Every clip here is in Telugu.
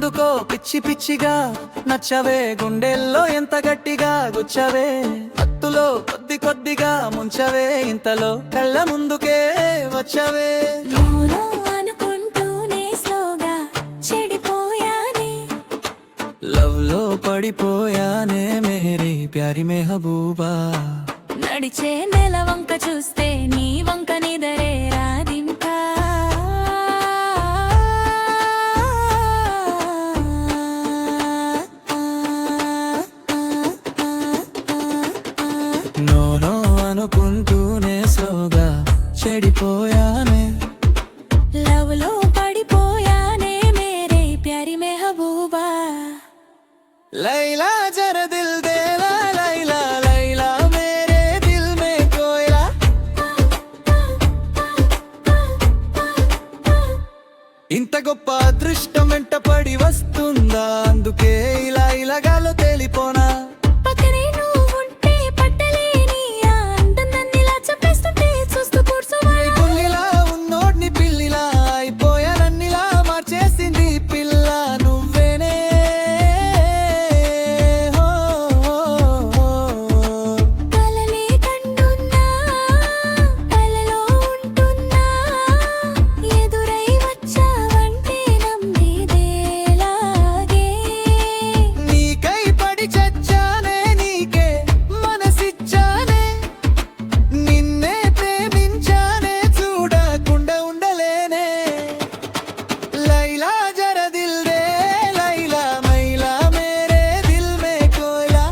ఎందుకో పిచ్చి పిచ్చిగా నచ్చవే, గుండెల్లో ఎంత గట్టిగా గుచ్చవే, హత్తులో కొద్ది కొద్దిగా ముంచవే, ఇంతలో కళ్ళ ముందుకే వచ్చవే. లవ్ లో పడిపోయానే మేరీ ప్యారి మెహబూబా. నడిచే నెల వంక చూస్తే నీ వంక నిదరే రాదింకా. నో అనుకుంటూనే స్లోగా చెడిపోయానే. లవ్ లో పడిపోయానే మేరే ప్యారి మెహబూబా. లైలా జరా దిల్ దేలా లైలా, లైలా మేరే దిల్ మే కోయలా. ఇంత గొప్ప అదృష్టం వెంట పడి వస్తుందా, అందుకే ఇలా ఇలాగాలో తేలిపోనా. పక్కనే నువ్వు ఉంటే పట్టలేని ఆ అందం నన్నిలా చంపేస్తుంటే చూస్తూ కూర్చోవాలా. పుల్లిలా ఉన్నోడ్ని పిల్లిలా అయిపోయానన్నిలా మార్చేసింది పిల్ల నువ్వేనే. కలలే కంటున్నా కలలో ఉంటున్నా, ఎదురై వచ్చావంటే నమ్మేదేలాగే. నీకై పడి చచ్చానే, నీకే మనసిచ్చానే, నిన్నే ప్రేమించానే, చూడకుండా ఉండలేనే. లైలా జరా దిల్ దే లైలా, మైలా మేరే దిల్ మే కోయలా.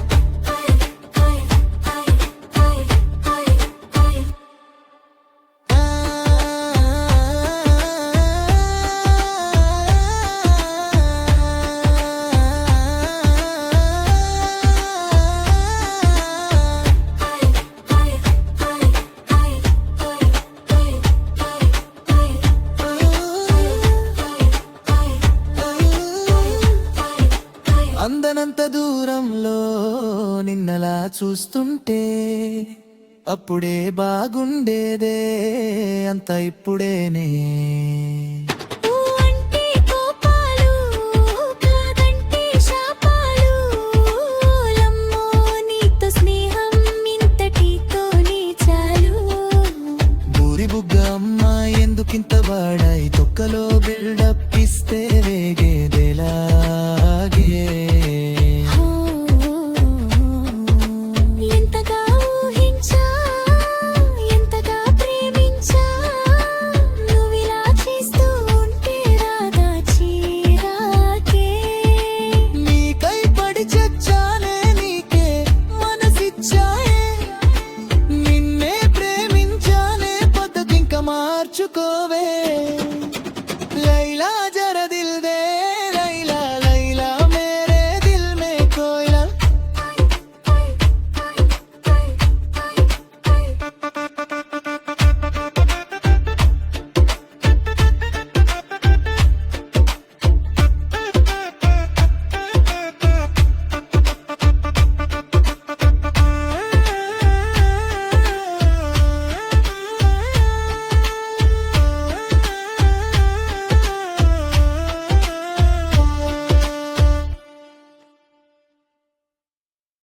అందనంత దూరంలో నిన్నలా చూస్తుంటే అప్పుడే బాగుండేదే, అంత ఇప్పుడేనే. ఊ అంటే కోపాలు, కాదంటే శాపాలు, లమ్మో నీతో స్నేహం ఇంతటితోనే చాలు. బూరి బుగ్గ అమ్మాయి ఎందుకింత వాడాయి, తొక్కలో బిల్డప్ ఇస్తే వేగేదేలాగే. ఎంతగా ఊహించా, ఎంతగా ప్రేమించా, నువ్విలా చేస్తూ ఉంటే రాదా చీరాకే. నీకై పడి చచ్చానే, నీకే మనసిచ్చాయే, నిన్నే ప్రేమించానే, పద్ధతింక మార్చుకోవే. లైలా